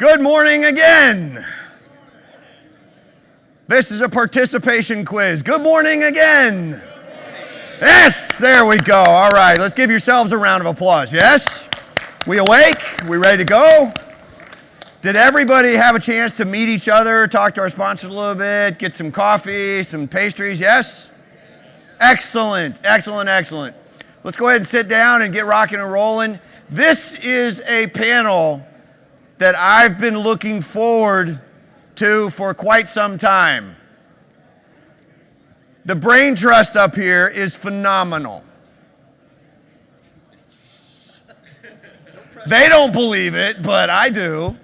Good morning again. This is a participation quiz. Good morning again. Yes, there we go. All right, let's give yourselves a round of applause. Yes? We awake? We ready to go? Did everybody have a chance to meet each other, talk to our sponsors a little bit, get some coffee, some pastries? Yes? Excellent, excellent, excellent. Let's go ahead and sit down and get rocking and rolling. This is a panel that I've been looking forward to for quite some time. The brain trust up here is phenomenal. They don't believe it, but I do.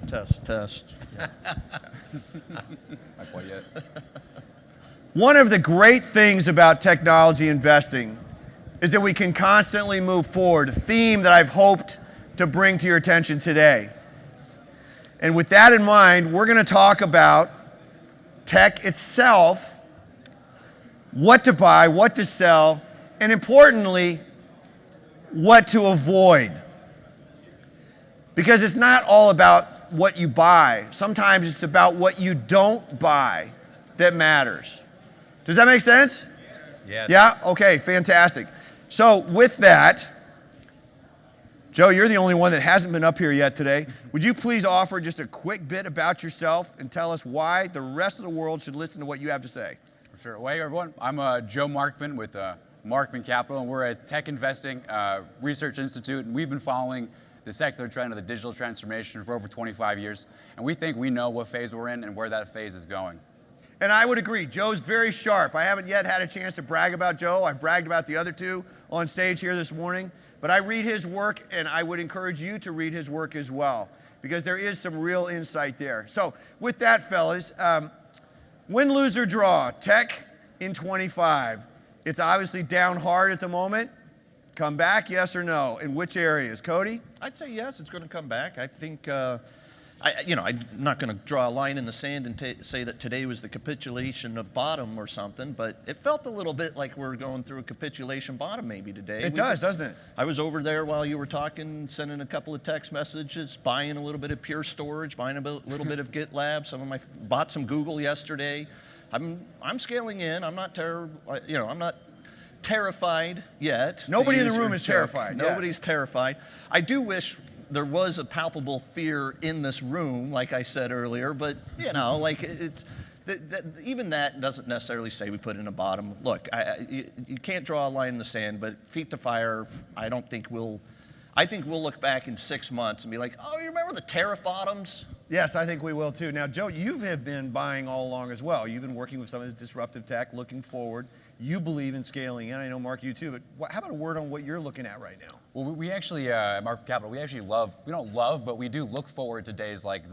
Test. Not quite yet. One of the great things about technology investing is that we can constantly move forward, a theme that I've hoped to bring to your attention today. And with that in mind, we're going to talk about tech itself, what to buy, what to sell, and importantly, what to avoid. Because it's not all about what you buy. Sometimes it's about what you don't buy that matters. Does that make sense? Yes. Yeah? Okay, fantastic. So with that, Joe, you're the only one that hasn't been up here yet today. Would you please offer just a quick bit about yourself and tell us why the rest of the world should listen to what you have to say? For sure. Well, hey, everyone. I'm Joe Markman with Markman Capital, and we're a tech investing research institute, and we've been following the secular trend of the digital transformation for over 25 years, and we think we know what phase we're in and where that phase is going. And I would agree. Joe's very sharp. I haven't yet had a chance to brag about Joe. I've bragged about the other two on stage here this morning. But I read his work, and I would encourage you to read his work as well, because there is some real insight there. So with that, fellas, win, lose, or draw, tech in 25. It's obviously down hard at the moment. Come back, yes or no? In which areas? Cody? I'd say yes, it's going to come back. I think, I'm not going to draw a line in the sand and say that today was the capitulation of bottom or something, but it felt a little bit like we're going through a capitulation bottom maybe today. It does, doesn't it? I was over there while you were talking, sending a couple of text messages, buying a little bit of Pure Storage, buying a little bit of GitLab. Bought some Google yesterday. I'm scaling in. I'm not terrified yet. Nobody in the room is terrified. Nobody's terrified. I do wish there was a palpable fear in this room, like I said earlier, but even that doesn't necessarily say we put in a bottom. Look, you can't draw a line in the sand, but feet to fire, I think we'll look back in 6 months and be like, oh, you remember the tariff bottoms? Yes, I think we will too. Now, Joe, you have been buying all along as well. You've been working with some of the disruptive tech, looking forward. You believe in scaling in. I know, Mark, you too, but how about a word on what you're looking at right now? Well, we actually, at Markman Capital, we don't love, but we do look forward to days like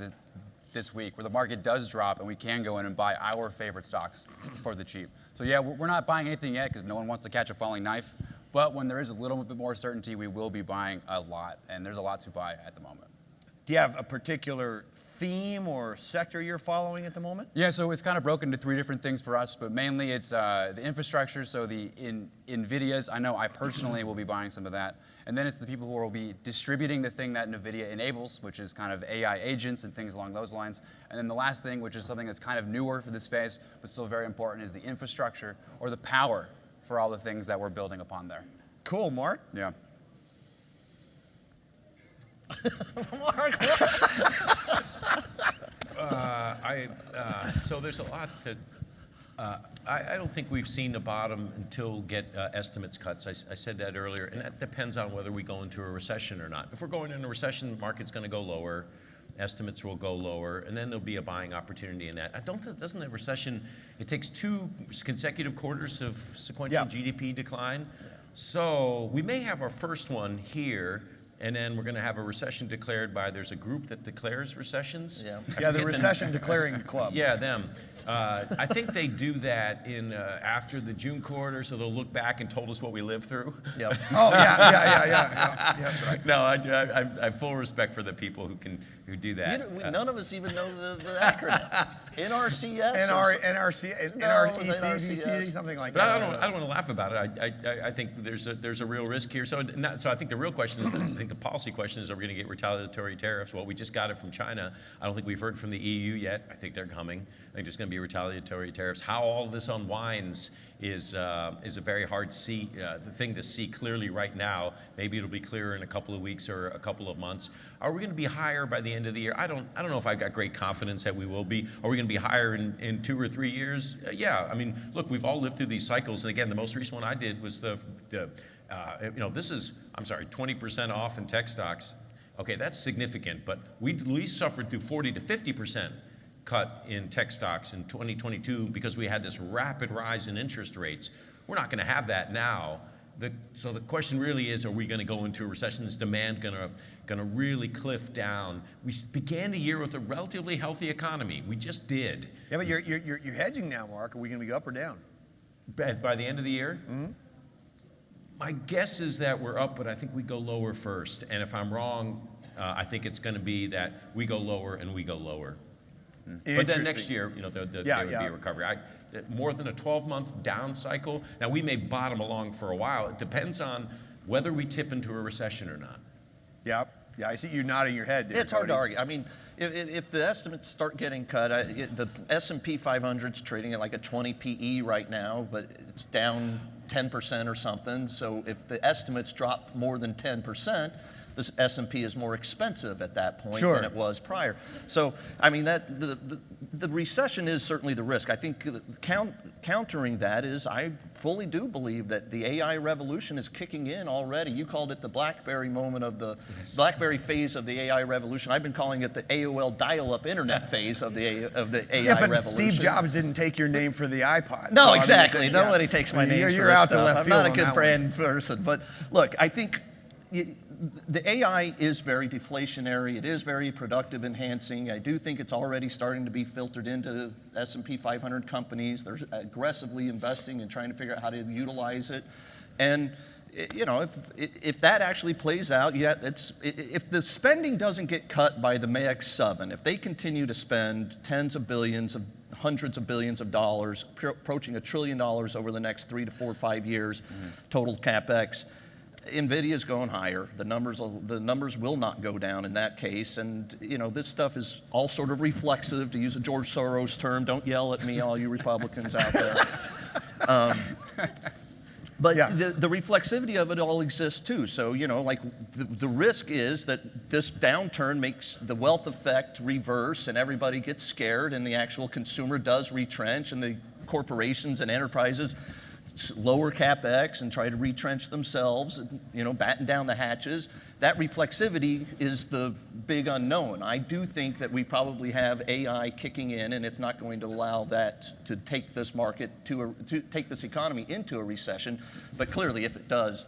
this week where the market does drop and we can go in and buy our favorite stocks for the cheap. So yeah, we're not buying anything yet because no one wants to catch a falling knife, but when there is a little bit more certainty, we will be buying a lot, and there's a lot to buy at the moment. Do you have a particular theme or sector you're following at the moment? Yeah, so it's kind of broken into 3 different things for us, but mainly it's the infrastructure, so the Nvidias. I know I personally will be buying some of that. And then it's the people who will be distributing the thing that Nvidia enables, which is kind of AI agents and things along those lines. And then the last thing, which is something that's kind of newer for this phase, but still very important, is the infrastructure or the power for all the things that we're building upon there. Cool, Mark? Yeah. Mark, so there's a lot that I don't think we've seen the bottom until we get estimates cuts. I said that earlier, and that depends on whether we go into a recession or not. If we're going into a recession, the market's going to go lower, estimates will go lower, and then there'll be a buying opportunity in that. Doesn't the recession, it takes 2 consecutive quarters of sequential GDP decline? So we may have our first one here, and then we're going to have a recession declared by, there's a group that declares recessions. Yeah, the recession declaring club. Yeah, them. I think they do that in after the June quarter, so they'll look back and told us what we lived through. Yep. Oh, yeah. That's right. No, I have full respect for the people who do that. None of us even know the acronym. NRCS? NREC, something like But that. I don't want to laugh about it. I think there's a real risk here. So I think the real question, I think the policy question is, are we going to get retaliatory tariffs? Well, we just got it from China. I don't think we've heard from the EU yet. I think they're coming. I think there's going to be retaliatory tariffs. How all of this unwinds is a very hard thing to see clearly right now. Maybe it'll be clearer in a couple of weeks or a couple of months. Are we going to be higher by the end of the year? I don't know if I've got great confidence that we will be. Are we going to be higher in 2 or 3 years? Yeah. I mean, look, we've all lived through these cycles. And again, the most recent one I did was this is 20% off in tech stocks. Okay, that's significant, but we suffered through 40 to 50% cut in tech stocks in 2022 because we had this rapid rise in interest rates. We're not going to have that now. So the question really is, are we going to go into a recession? Is demand going to really cliff down? We began the year with a relatively healthy economy. We just did. Yeah, but you're hedging now, Mark. Are we going to be up or down? By the end of the year? Mm-hmm. My guess is that we're up, but I think we go lower first. And if I'm wrong, I think it's going to be that we go lower and we go lower. But then next year, there would be a recovery. More than a 12-month down cycle. Now, we may bottom along for a while. It depends on whether we tip into a recession or not. Yeah, I see you nodding your head there. It's hard to argue. I mean, if the estimates start getting cut, the S&P 500 is trading at like a 20 PE right now, but it's down 10% or something. So if the estimates drop more than 10%, the S&P is more expensive at that point than it was prior. So, I mean, the recession is certainly the risk. I think countering that is, I fully do believe that the AI revolution is kicking in already. You called it the BlackBerry moment of the BlackBerry phase of the AI revolution. I've been calling it the AOL dial-up internet phase of the AI revolution. Yeah, but Steve Jobs didn't take your name for the iPod. No, so exactly. Nobody takes my name for You're out to left field. I'm not a good brand person. But look, I think the AI is very deflationary. It is very productive enhancing. I do think it's already starting to be filtered into S&P 500 companies. They're aggressively investing and trying to figure out how to utilize it. And if that actually plays out, if the spending doesn't get cut by the Mag 7, if they continue to spend tens of billions of hundreds of billions of dollars, approaching $1 trillion over the next 3 to 4 or 5 years, total capex, Nvidia is going higher. The numbers will not go down in that case. And this stuff is all sort of reflexive, to use a George Soros term. Don't yell at me, all you Republicans out there. But the reflexivity of it all exists too. So the risk is that this downturn makes the wealth effect reverse, and everybody gets scared, and the actual consumer does retrench, and the corporations and enterprises lower capex and try to retrench themselves, and, batten down the hatches. That reflexivity is the big unknown. I do think that we probably have AI kicking in, and it's not going to allow that to take this market to take this economy into a recession. But clearly, if it does,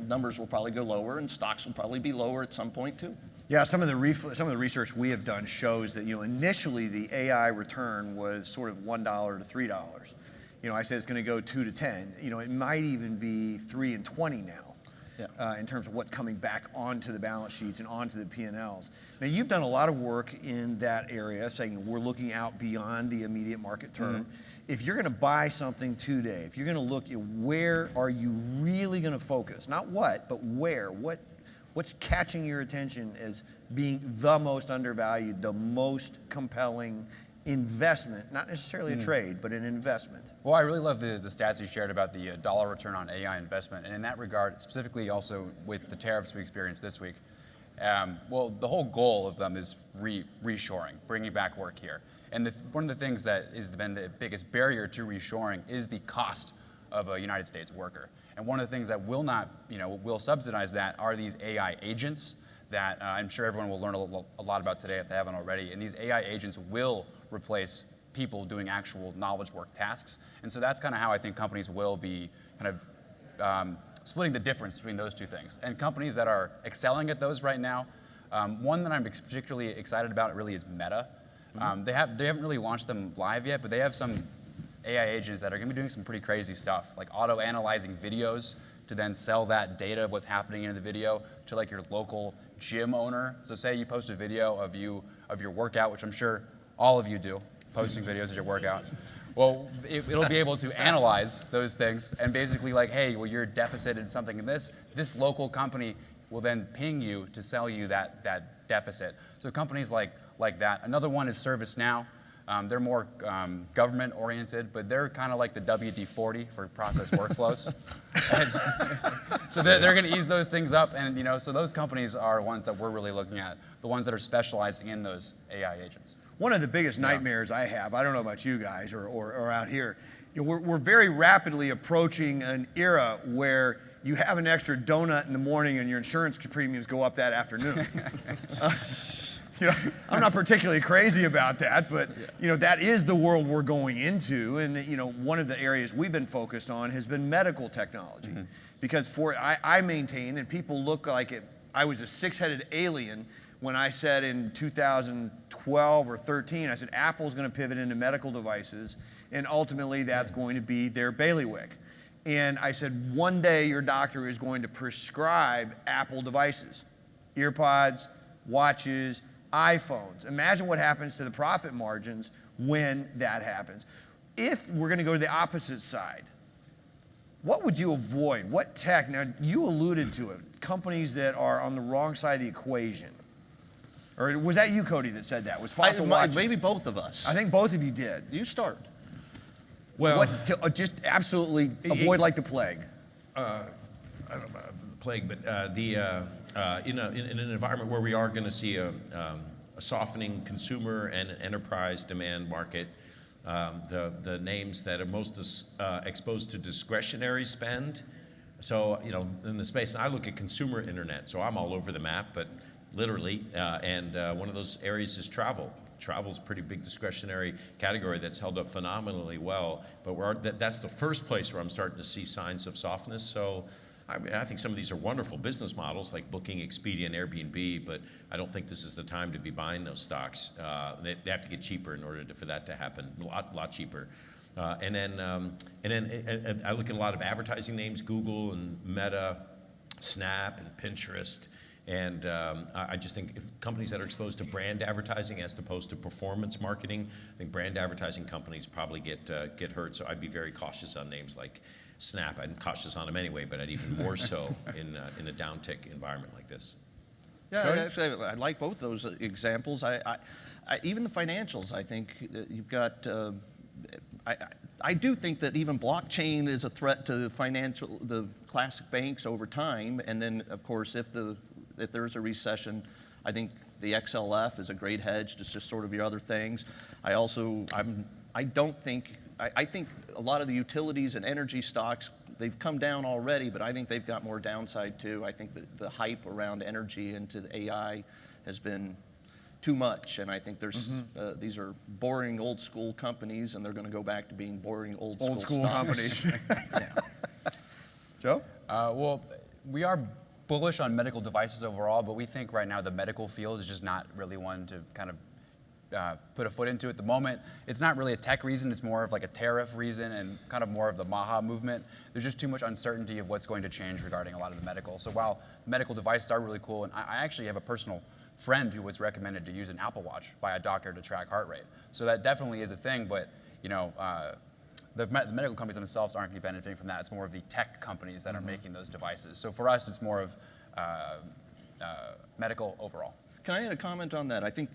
numbers will probably go lower, and stocks will probably be lower at some point too. Yeah, some of the research we have done shows that initially the AI return was sort of $1 to $3. I said it's going to go 2 to 10. It might even be 3 and 20 now, in terms of what's coming back onto the balance sheets and onto the P&Ls. Now, you've done a lot of work in that area, saying we're looking out beyond the immediate market term. If you're going to buy something today, if you're going to look at where are you really going to focus, not what, but where, what's catching your attention as being the most undervalued, the most compelling investment, not necessarily a trade, but an investment? Well, I really love the stats you shared about the dollar return on AI investment. And in that regard, specifically also with the tariffs we experienced this week, well, the whole goal of them is reshoring, bringing back work here. And one of the things that has been the biggest barrier to reshoring is the cost of a United States worker. And one of the things that will subsidize that are these AI agents that I'm sure everyone will learn a lot about today if they haven't already. And these AI agents will replace people doing actual knowledge work tasks. And so that's kind of how I think companies will be kind of splitting the difference between those two things. And companies that are excelling at those right now, one that I'm particularly excited about really is Meta. They haven't really launched them live yet, but they have some AI agents that are going to be doing some pretty crazy stuff, like auto-analyzing videos to then sell that data of what's happening in the video to like your local gym owner. So say you post a video of your workout, which I'm sure all of you do, posting videos of your workout. Well, it'll be able to analyze those things and basically like, hey, well, you're deficited something in this. This local company will then ping you to sell you that deficit. So companies like that. Another one is ServiceNow. They're more government-oriented, but they're kind of like the WD-40 for process workflows. So they're going to ease those things up, and so those companies are ones that we're really looking at, the ones that are specializing in those AI agents. One of the biggest nightmares I have, I don't know about you guys or out here, we're very rapidly approaching an era where you have an extra donut in the morning and your insurance premiums go up that afternoon. I'm not particularly crazy about that, but that is the world we're going into, and one of the areas we've been focused on has been medical technology, because I maintain, and people look like I was a six-headed alien when I said in 2012 or 13, I said Apple's going to pivot into medical devices, and ultimately that's going to be their bailiwick. And I said one day your doctor is going to prescribe Apple devices, earpods, watches, iPhones. Imagine what happens to the profit margins when that happens. If we're going to go to the opposite side, what would you avoid? What tech? Now, you alluded to it, companies that are on the wrong side of the equation. Or was that you, Cody, that said that? Was fossil watches? Maybe both of us. I think both of you did. You start. Well, what to just absolutely avoid like the plague? I don't know about the plague, but in an environment where we are going to see a softening consumer and enterprise demand market, the names that are most exposed to discretionary spend. So in the space, and I look at consumer internet, so I'm all over the map, but literally, and one of those areas is travel. Travel's a pretty big discretionary category that's held up phenomenally well, but that's the first place where I'm starting to see signs of softness. So I think some of these are wonderful business models like Booking, Expedia, and Airbnb, but I don't think this is the time to be buying those stocks. They have to get cheaper in order for that to happen, a lot cheaper. And then I look at a lot of advertising names, Google and Meta, Snap and Pinterest. And I just think companies that are exposed to brand advertising as opposed to performance marketing, I think brand advertising companies probably get hurt. So I'd be very cautious on names like Snap. I'm cautious on them anyway, but I'd even more so in a downtick environment like this. Yeah, actually, I like both those examples. Even the financials, I think you've got. I do think that even blockchain is a threat to the classic banks over time, and then of course if there's a recession, I think the XLF is a great hedge to just sort of your other things. I think a lot of the utilities and energy stocks, they've come down already, but I think they've got more downside too. I think that the hype around energy into the AI has been too much, and I think these are boring old school companies, and they're going to go back to being boring old school companies. Yeah. Joe? Well, we are bullish on medical devices overall, but we think right now the medical field is just not really one to kind of put a foot into at the moment. It's not really a tech reason, it's more of like a tariff reason and kind of more of the Maha movement. There's just too much uncertainty of what's going to change regarding a lot of the medical. So while medical devices are really cool, and I actually have a personal friend who was recommended to use an Apple Watch by a doctor to track heart rate. So that definitely is a thing, but the medical companies themselves aren't going to be benefiting from that. It's more of the tech companies that are making those devices. So for us, it's more of medical overall. Can I add a comment on that? I think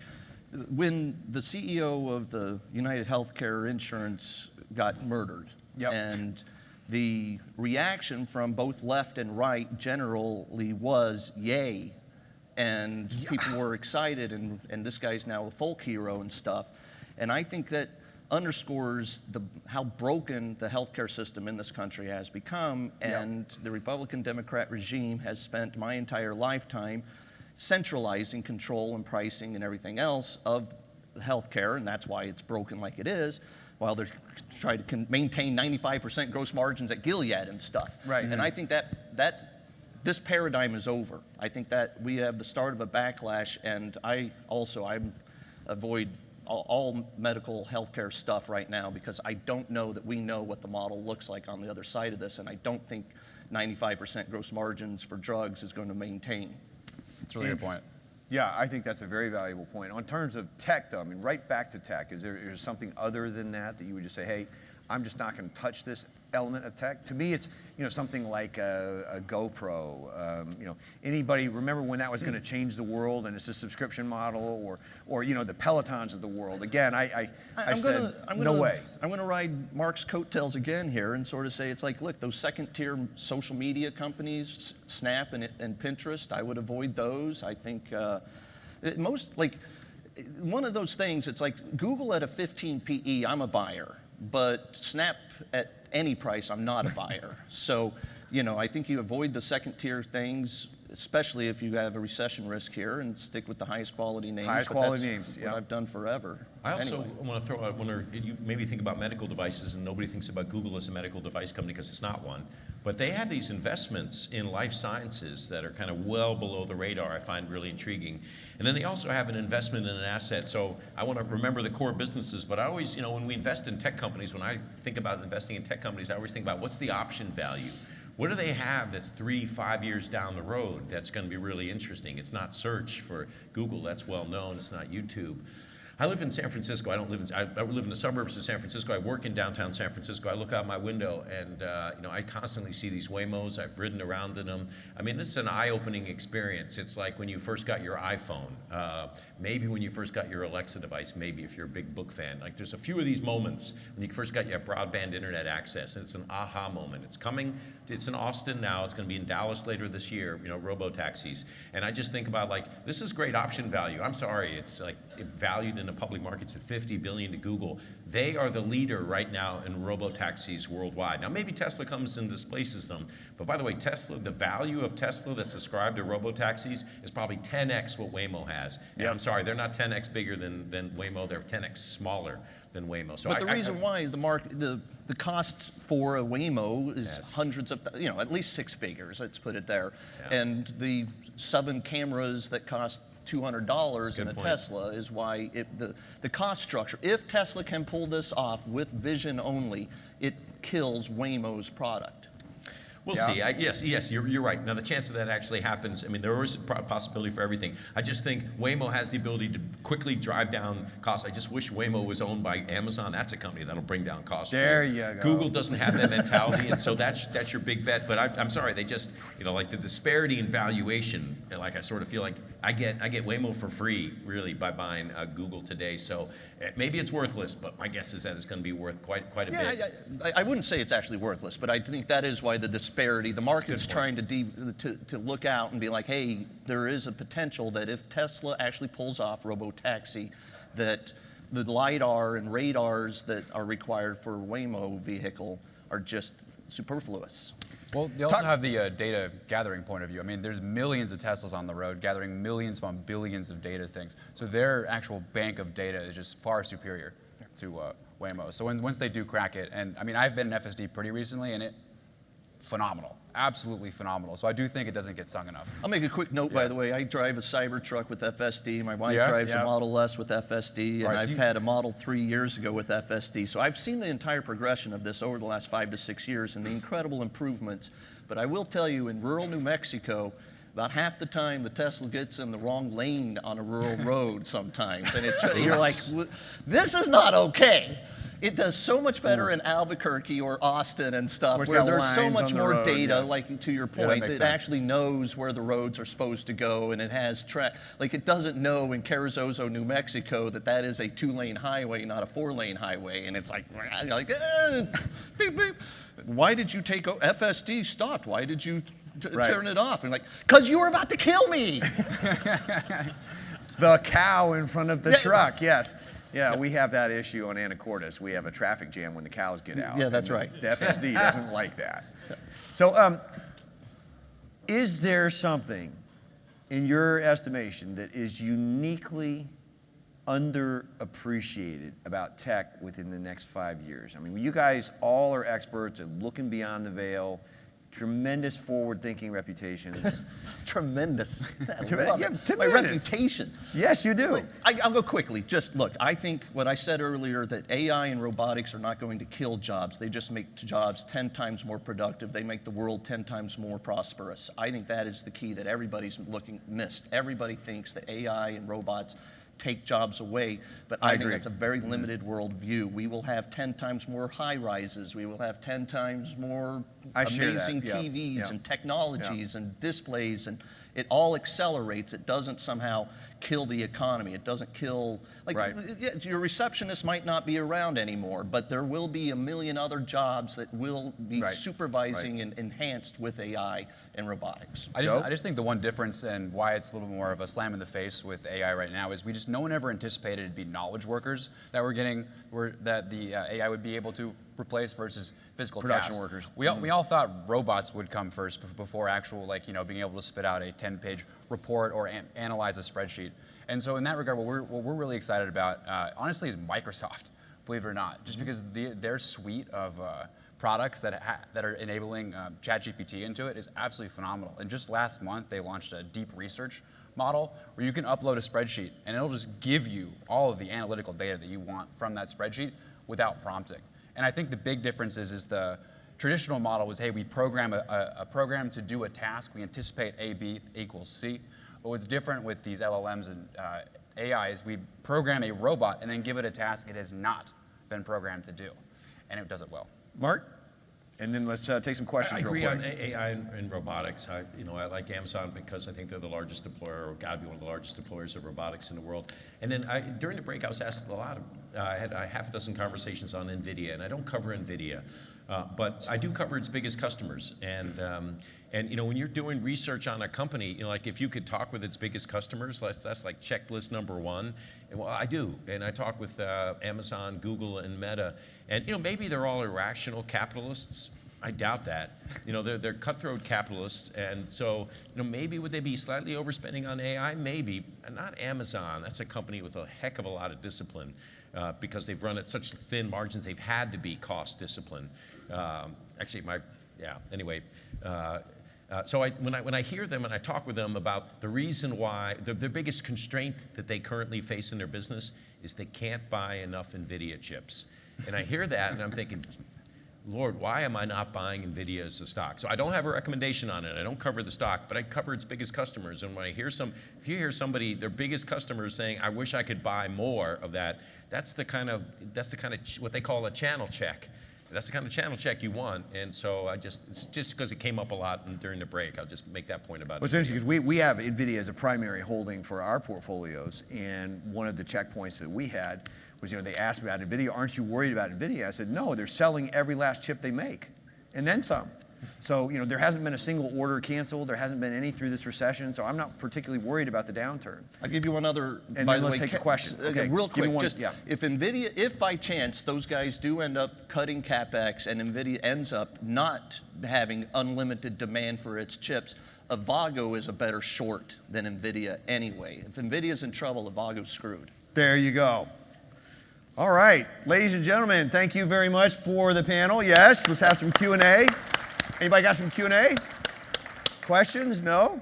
when the CEO of the United Healthcare Insurance got murdered, and the reaction from both left and right generally was yay, and people were excited, and this guy's now a folk hero and stuff. And I think that underscores how broken the healthcare system in this country has become, and the Republican-Democrat regime has spent my entire lifetime centralizing control and pricing and everything else of healthcare, and that's why it's broken like it is, while they're trying to maintain 95% gross margins at Gilead and stuff. Right. And I think that this paradigm is over. I think that we have the start of a backlash, and I avoid all medical healthcare stuff right now, because I don't know that we know what the model looks like on the other side of this, and I don't think 95% gross margins for drugs is going to maintain. That's really a good point. Yeah, I think that's a very valuable point. On terms of tech, though, I mean, right back to tech, is there something other than that you would just say, hey, I'm just not going to touch this element of tech? To me, it's something like a GoPro. Anybody remember when that was going to change the world, and it's a subscription model, or the Pelotons of the world? Again, I said no way. I'm going to ride Mark's coattails again here and sort of say it's like, look, those second-tier social media companies, Snap and Pinterest, I would avoid those. I think one of those things, it's like Google at a 15 PE, I'm a buyer, but Snap at any price, I'm not a buyer. So, I think you avoid the second-tier things, especially if you have a recession risk here, and stick with the highest quality names. Highest quality names, what I've done forever. I also want to throw out, you maybe think about medical devices, and nobody thinks about Google as a medical device company because it's not one. But they have these investments in life sciences that are kind of well below the radar, I find really intriguing. And then they also have an investment in an asset. So I want to remember the core businesses, but I always, when we invest in tech companies, when I think about investing in tech companies, I always think about what's the option value? What do they have that's 3-5 years down the road that's going to be really interesting? It's not search for Google, that's well known. It's not YouTube. I live in San Francisco. I live in the suburbs of San Francisco. I work in downtown San Francisco. I look out my window, and I constantly see these Waymos. I've ridden around in them. I mean, it's an eye-opening experience. It's like when you first got your iPhone, maybe when you first got your Alexa device, maybe if you're a big book fan. Like, there's a few of these moments when you first got your broadband internet access, and it's an aha moment. It's coming. It's in Austin now. It's going to be in Dallas later this year. Robo-taxis. And I just think about, like, this is great option value. I'm sorry, it's like valued in the public markets at $50 billion to Google. They are the leader right now in robo-taxis worldwide. Now, maybe Tesla comes and displaces them, but by the way, Tesla, the value of Tesla that's ascribed to robo-taxis is probably 10x what Waymo has. And I'm sorry, they're not 10x bigger than Waymo, they're 10x smaller than Waymo. So but the reason why the cost for a Waymo is hundreds of, at least 6 figures, let's put it there. Yeah. And the 7 cameras that cost $200 in a Tesla is why the cost structure, if Tesla can pull this off with vision only, it kills Waymo's product. We'll see. Yes, you're right. Now, the chance of that actually happens, I mean, there is a possibility for everything. I just think Waymo has the ability to quickly drive down costs. I just wish Waymo was owned by Amazon. That's a company that'll bring down costs. There you go. Google doesn't have that mentality, and so that's your big bet. But I'm sorry, they just, like the disparity in valuation, like I sort of feel like I get Waymo for free, really, by buying Google today. So maybe it's worthless, but my guess is that it's going to be worth quite a bit. I wouldn't say it's actually worthless, but I think that is why the disparity. The market's trying to look out and be like, hey, there is a potential that if Tesla actually pulls off robo-taxi, that the LiDAR and radars that are required for a Waymo vehicle are just superfluous. Well, they also have the data gathering point of view. I mean, there's millions of Teslas on the road gathering millions upon billions of data things. So their actual bank of data is just far superior to Waymo. So once they do crack it, and I mean, I've been in FSD pretty recently, and phenomenal, absolutely phenomenal. So I do think it doesn't get sung enough. I'll make a quick note, by the way. I drive a Cybertruck with FSD. My wife drives a Model S with FSD, and I've had a Model 3 years ago with FSD. So I've seen the entire progression of this over the last 5 to 6 years and the incredible improvements. But I will tell you, in rural New Mexico, about half the time the Tesla gets in the wrong lane on a rural road sometimes. And you're like, this is not okay. It does so much better in Albuquerque or Austin and stuff, where there's so much more data, like to your point, that actually knows where the roads are supposed to go, and it has like it doesn't know in Carrizozo, New Mexico, that is a 2-lane highway, not a 4-lane highway, and it's like beep, beep. Why did you take FSD stopped? Why did you turn it off? And like, because you were about to kill me. The cow in front of the truck, yes. Yeah, we have that issue on Anacortes. We have a traffic jam when the cows get out. Yeah, that's right. The FSD doesn't like that. So is there something, in your estimation, that is uniquely underappreciated about tech within the next 5 years? I mean, you guys all are experts at looking beyond the veil, tremendous forward-thinking reputation. Tremendous. I Tremendous. love Yeah, it. tremendous. My reputation. Yes, you do. I'll go quickly. Just look, I think what I said earlier, that AI and robotics are not going to kill jobs. They just make jobs 10 times more productive. They make the world 10 times more prosperous. I think that is the key that everybody's missed. Everybody thinks that AI and robots take jobs away, but I think agree. that's a very limited worldview. We will have 10 times more high rises. We will have 10 times more I share that. amazing Yeah. TVs Yeah. and technologies and displays, and it all accelerates. It doesn't somehow kill the economy. It doesn't kill, like, Right. your receptionist might not be around anymore, but there will be a million other jobs that will be Right. supervising and enhanced with AI and robotics. I Joe? just think the one difference and why it's a little more of a slam in the face with AI right now is no one ever anticipated it'd be knowledge workers that that the AI would be able to replace versus physical Production tasks. workers. We all thought robots would come first before actual, like, being able to spit out a 10-page report or analyze a spreadsheet. And so in that regard, what we're really excited about, honestly, is Microsoft, believe it or not, just because their suite of products that are enabling ChatGPT into it is absolutely phenomenal. And just last month, they launched a deep research model where you can upload a spreadsheet and it'll just give you all of the analytical data that you want from that spreadsheet without prompting. And I think the big difference is the traditional model was, hey, we program a program to do a task. We anticipate A, B equals C. But what's different with these LLMs and AI is we program a robot and then give it a task it has not been programmed to do. And it does it well. Mark? And then let's take some questions I agree real on quick. AI and robotics. I like Amazon because I think they're the largest deployer, or got to be one of the largest deployers of robotics in the world. And then during the break, I was asked I had a half a dozen conversations on Nvidia, and I don't cover Nvidia, but I do cover its biggest customers. And when you're doing research on a company, like if you could talk with its biggest customers, that's like checklist number one. And well, I do, and I talk with Amazon, Google, and Meta. And maybe they're all irrational capitalists. I doubt that. They're cutthroat capitalists, and so maybe would they be slightly overspending on AI? Maybe. And not Amazon. That's a company with a heck of a lot of discipline because they've run at such thin margins. They've had to be cost disciplined. Anyway. So when I hear them and I talk with them about the reason why their biggest constraint that they currently face in their business is they can't buy enough Nvidia chips. And I hear that and I'm thinking, Lord, why am I not buying Nvidia as a stock? So I don't have a recommendation on it. I don't cover the stock, but I cover its biggest customers. And when I hear if you hear somebody, their biggest customers saying, I wish I could buy more of that, that's the kind of what they call a channel check. That's the kind of channel check you want, and so it's just because it came up a lot during the break. I'll just make that point about it. Well, it's interesting because we have NVIDIA as a primary holding for our portfolios, and one of the checkpoints that we had was, they asked me about NVIDIA, aren't you worried about NVIDIA? I said, no, they're selling every last chip they make, and then some. So, there hasn't been a single order canceled. There hasn't been any through this recession, so I'm not particularly worried about the downturn. I'll give you one other, And by then the let's way, take a question. Okay, real give me quick, one, just yeah. if by chance those guys do end up cutting CapEx and Nvidia ends up not having unlimited demand for its chips, Avago is a better short than Nvidia anyway. If Nvidia's in trouble, Avago's screwed. There you go. All right, ladies and gentlemen, thank you very much for the panel. Yes, let's have some Q&A. Anybody got some Q&A? Questions? No?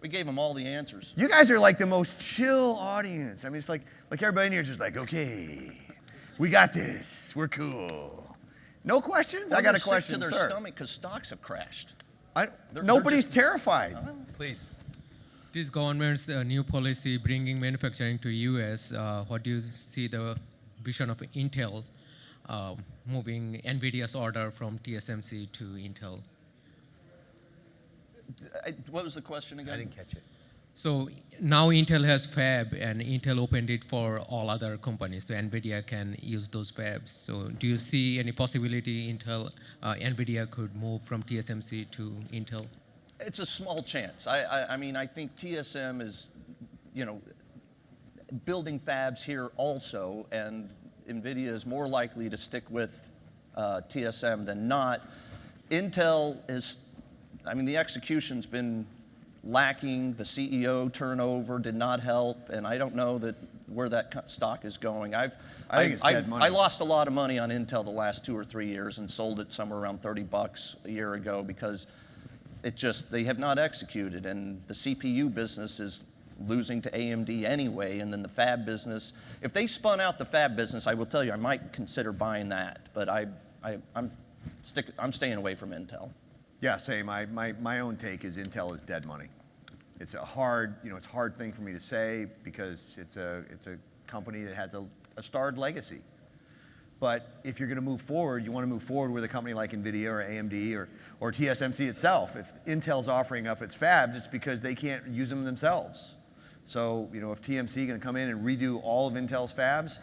We gave them all the answers. You guys are like the most chill audience. I mean, it's like everybody in here is just like, okay, we got this. We're cool. No questions? I got a question, to their sir. stomach because stocks have crashed. Nobody's just- terrified. Please. This government's new policy bringing manufacturing to U.S., what do you see the vision of Intel moving NVIDIA's order from TSMC to Intel? What was the question again? I didn't catch it. So now Intel has fab, and Intel opened it for all other companies, so NVIDIA can use those fabs. So do you see any possibility NVIDIA could move from TSMC to Intel? It's a small chance. I mean, I think TSM is, building fabs here also, and NVIDIA is more likely to stick with TSM than not. Intel is, the execution's been lacking. The CEO turnover did not help, and I don't know where that stock is going. I think it's dead money. I lost a lot of money on Intel the last 2 or 3 years and sold it somewhere around $30 a year ago because they have not executed, and the CPU business is losing to AMD anyway, and then the fab business. If they spun out the fab business, I will tell you, I might consider buying that, but I'm staying away from Intel. Yeah, same. My own take is Intel is dead money. It's a hard, it's a hard thing for me to say because it's a company that has a starred legacy. But if you're going to move forward, you want to move forward with a company like Nvidia or AMD or TSMC itself. If Intel's offering up its fabs, it's because they can't use them themselves. So, if TMC going to come in and redo all of Intel's fabs,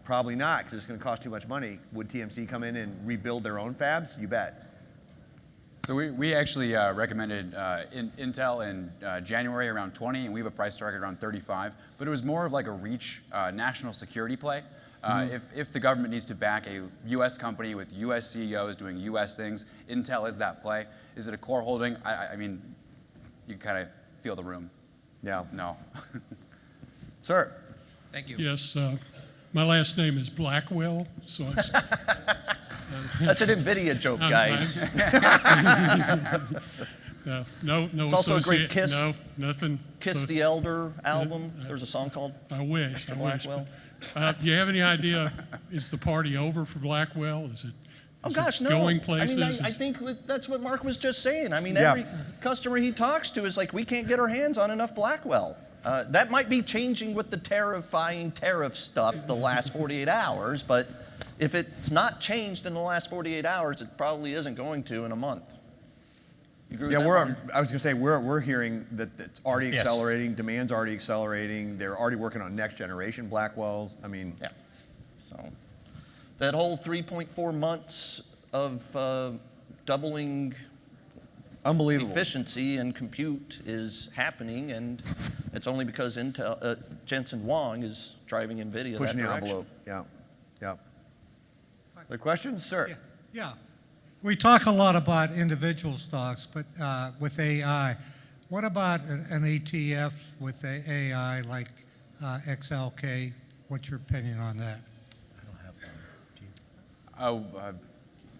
probably not, because it's going to cost too much money. Would TMC come in and rebuild their own fabs? You bet. So we actually recommended Intel in January around 20, and we have a price target around 35. But it was more of like a reach national security play. If the government needs to back a U.S. company with U.S. CEOs doing U.S. things, Intel is that play. Is it a core holding? I mean, you kind of feel the room. Yeah. No. Sir. Thank you. Yes, my last name is Blackwell, so it's, That's an Nvidia joke, guys. no It's also a great Kiss. No, nothing. Kiss the Elder album. There's a song called I wish. Mr. Blackwell. Do you have any idea? Is the party over for Blackwell? Is it? Oh is gosh, it no. Going places? I think that's what Mark was just saying. I mean, Yeah. every customer he talks to is like, we can't get our hands on enough Blackwell. That might be changing with the tariff stuff the last 48 hours, but if it's not changed in the last 48 hours, it probably isn't going to in a month. You agree with that, Mark? I was going to say, we're hearing that it's already Yes. accelerating, demand's already accelerating, they're already working on next generation Blackwells. I mean, Yeah. So that whole 3.4 months of doubling unbelievable. efficiency and compute is happening, and it's only because Jensen Huang is driving Nvidia Pushing that the direction. envelope. Yeah. Yeah. The questions, sir? Yeah. We talk a lot about individual stocks, but with AI, what about an ETF with AI like XLK? What's your opinion on that? Oh,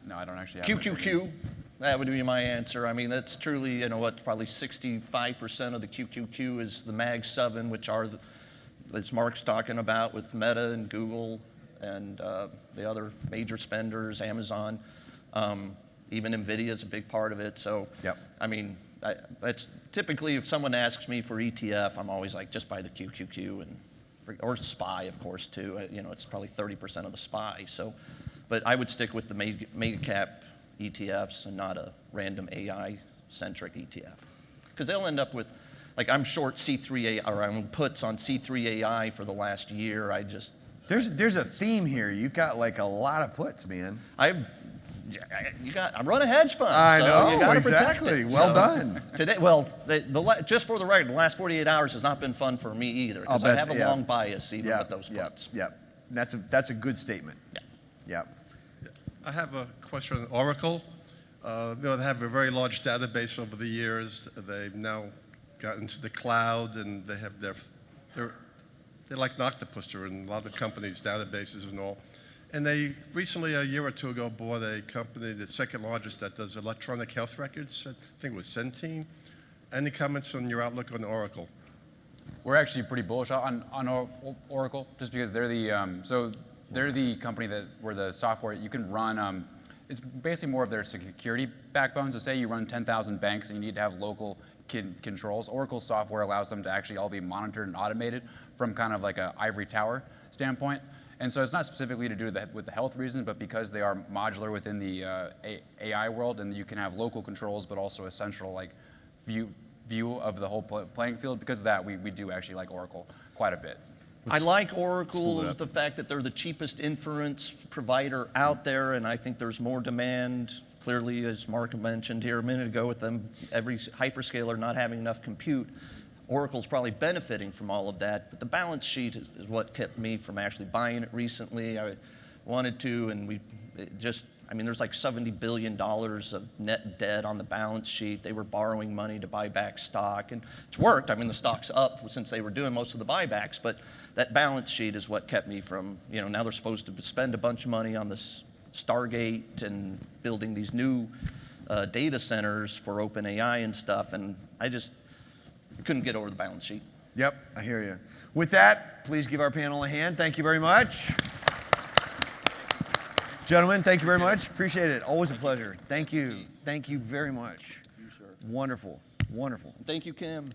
no, I don't actually have much. QQQ, that would be my answer. I mean, that's truly, probably 65% of the QQQ is the Mag 7, which are, as Mark's talking about, with Meta and Google and the other major spenders, Amazon. Even Nvidia is a big part of it. So, Yep. I mean, that's typically, if someone asks me for ETF, I'm always like, just buy the QQQ or SPY, of course, too. It's probably 30% of the SPY. So, but I would stick with the mega cap ETFs and not a random AI-centric ETF. Because they'll end up with, like, I'm short C3AI, or I'm puts on C3AI for the last year. There's a theme here. You've got like a lot of puts, man. I run a hedge fund. I so know, you gotta exactly. Protect it. Well So done. Today, just for the record, the last 48 hours has not been fun for me either, because I have a long bias even with those puts. Yeah. That's a good statement. Yeah. Yeah. I have a question on Oracle. They have a very large database over the years. They've now gotten to the cloud, and they have they're like an octopus. They're in a lot of companies' databases and all. And they recently, a year or two ago, bought a company, the second largest, that does electronic health records. I think it was Centene. Any comments on your outlook on Oracle? We're actually pretty bullish on Oracle, just because they're the company where the software you can run. It's basically more of their security backbone. So say you run 10,000 banks and you need to have local controls. Oracle software allows them to actually all be monitored and automated from kind of like an ivory tower standpoint. And so it's not specifically to do with the health reasons, but because they are modular within the AI world, and you can have local controls, but also a central view of the whole playing field. Because of that, we do actually like Oracle quite a bit. I like Oracle, the fact that they're the cheapest inference provider out there, and I think there's more demand. Clearly, as Mark mentioned here a minute ago, with them, every hyperscaler not having enough compute, Oracle's probably benefiting from all of that. But the balance sheet is what kept me from actually buying it recently. I wanted to, and there's like $70 billion of net debt on the balance sheet. They were borrowing money to buy back stock, and it's worked. I mean, the stock's up since they were doing most of the buybacks, but that balance sheet is what kept me from, now they're supposed to spend a bunch of money on this Stargate and building these new data centers for OpenAI and stuff, and I just couldn't get over the balance sheet. Yep, I hear you. With that, please give our panel a hand. Thank you very much. Gentlemen, thank you very much. Appreciate it. Always a pleasure. Thank you. Thank you very much. Wonderful. Wonderful. Thank you, Kim.